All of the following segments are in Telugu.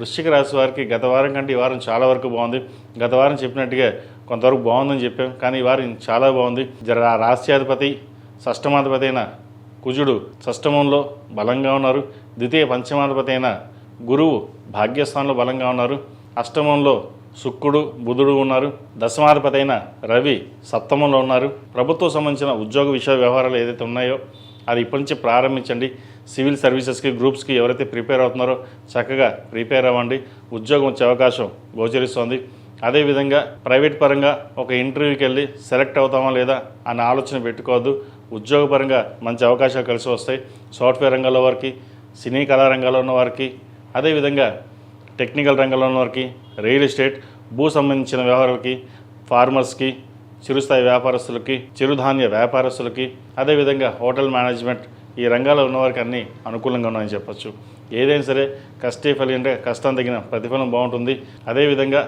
వృశ్చిక రాశి వారికి గత వారం కంటే ఈ వారం చాలా వరకు బాగుంది. గత వారం చెప్పినట్టుగా కొంతవరకు బాగుందని చెప్పాం, కానీ ఈ వారం చాలా బాగుంది. రాశ్యాధిపతి షష్టమాధిపతి అయిన కుజుడు షష్టమంలో బలంగా ఉన్నారు. ద్వితీయ పంచమాధిపతి అయిన గురువు భాగ్యస్థానంలో బలంగా ఉన్నారు. అష్టమంలో శుక్రుడు బుధుడు ఉన్నారు. దశమాధిపతి అయిన రవి సప్తమంలో ఉన్నారు. ప్రభుత్వం సంబంధించిన ఉద్యోగ విషయ వ్యవహారాలు ఏదైతే ఉన్నాయో అది ఇప్పటి నుంచి ప్రారంభించండి. సివిల్ సర్వీసెస్కి గ్రూప్స్కి ఎవరైతే ప్రిపేర్ అవుతున్నారో చక్కగా ప్రిపేర్ అవ్వండి. ఉద్యోగం వచ్చే అవకాశం గోచరిస్తోంది. అదేవిధంగా ప్రైవేట్ పరంగా ఒక ఇంటర్వ్యూకి వెళ్ళి సెలెక్ట్ అవుతామా లేదా అనే ఆలోచన పెట్టుకోవద్దు. ఉద్యోగపరంగా మంచి అవకాశాలు కలిసి వస్తాయి. సాఫ్ట్వేర్ రంగంలో వారికి, సినీ కళా రంగంలో ఉన్న వారికి, అదేవిధంగా టెక్నికల్ రంగంలో ఉన్న వారికి, రియల్ ఎస్టేట్, భూ సంబంధించిన వ్యవహారాలకి, ఫార్మర్స్కి, చిరుస్థాయి వ్యాపారస్తులకి, చిరుధాన్య వ్యాపారస్తులకి, అదేవిధంగా హోటల్ మేనేజ్మెంట్ ఈ రంగాల్లో ఉన్నవారికి అన్నీ అనుకూలంగా ఉన్నాయని చెప్పచ్చు. ఏదైనా సరే కష్టే ఫలి అంటే కష్టం తగిన ప్రతిఫలం బాగుంటుంది. అదేవిధంగా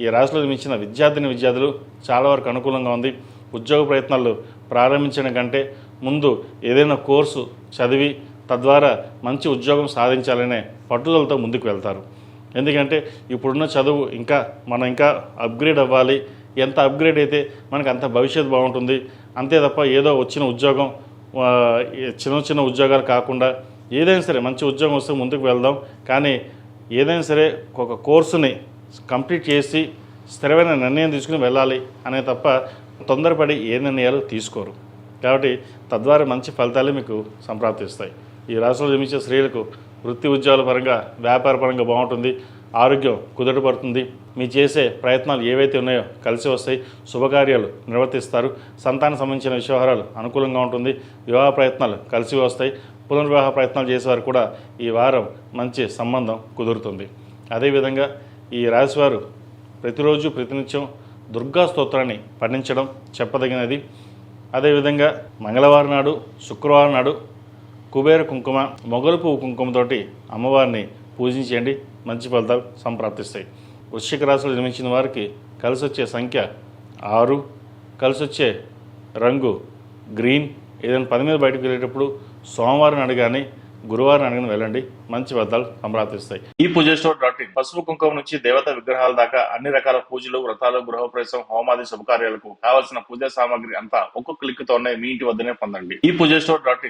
ఈ రాశిలో మించిన విద్యార్థులు చాలా వరకు అనుకూలంగా ఉంది. ఉద్యోగ ప్రయత్నాలు ప్రారంభించడం కంటే ముందు ఏదైనా కోర్సు చదివి తద్వారా మంచి ఉద్యోగం సాధించాలనే పట్టుదలతో ముందుకు వెళ్తారు. ఎందుకంటే ఇప్పుడున్న చదువు మనం ఇంకా అప్గ్రేడ్ అవ్వాలి. ఎంత అప్గ్రేడ్ అయితే మనకు అంత భవిష్యత్తు బాగుంటుంది. అంతే తప్ప ఏదో వచ్చిన ఉద్యోగం చిన్న ఉద్యోగాలు కాకుండా ఏదైనా సరే మంచి ఉద్యోగం వస్తే ముందుకు వెళ్దాం. కానీ ఏదైనా సరే ఒక కోర్సుని కంప్లీట్ చేసి స్థిరమైన నిర్ణయం తీసుకుని వెళ్ళాలి అనే తప్ప తొందరపడి ఏ నిర్ణయాలు తీసుకోరు. కాబట్టి తద్వారా మంచి ఫలితాలు మీకు సంప్రాప్తిస్తాయి. ఈ రాశిలో జన్మించే స్త్రీలకు వృత్తి ఉద్యోగాల పరంగా, వ్యాపార పరంగా బాగుంటుంది. ఆరోగ్యం కుదుటపడుతుంది. మీ చేసే ప్రయత్నాలు ఏవైతే ఉన్నాయో కలిసి వస్తాయి. శుభకార్యాలు నిర్వర్తిస్తారు. సంతానం సంబంధించిన వ్యవహారాలు అనుకూలంగా ఉంటుంది. వివాహ ప్రయత్నాలు కలిసి వస్తాయి. పునర్వివాహ ప్రయత్నాలు చేసేవారు కూడా ఈ వారం మంచి సంబంధం కుదురుతుంది. అదేవిధంగా ఈ రాశివారు ప్రతిరోజు ప్రతినిత్యం దుర్గా స్తోత్రాన్ని పఠించడం చెప్పదగినది. అదేవిధంగా మంగళవారం నాడు, శుక్రవారం నాడు కుబేర కుంకుమ, మొగలు పువ్వు కుంకుమతోటి అమ్మవారిని పూజించండి. మంచి ఫలితాలు సంప్రాప్తిస్తాయి. వృశ్చిక రాశిలో జన్మించిన వారికి కలిసి వచ్చే సంఖ్య 6, కలిసి వచ్చే రంగు గ్రీన్. ఏదైనా పని మీద బయటకు వెళ్ళేటప్పుడు సోమవారం అడగాని, గురువారం అడగని వెళ్ళండి. మంచి ఫలితాలు సంప్రాప్తిస్తాయి. ఈ పూజస్టోర్.in పసుపు కుంకుమ నుంచి దేవతా విగ్రహాల దాకా అన్ని రకాల పూజలు, వ్రతాలు, గృహప్రవేశం, హోమాది శుభకార్యాలకు కావాల్సిన పూజా సామాగ్రి అంతా ఒక్కొక్క క్లిక్ తోనే మీ ఇంటి వద్దనే పొందండి. ఈ పూజస్టోర్.in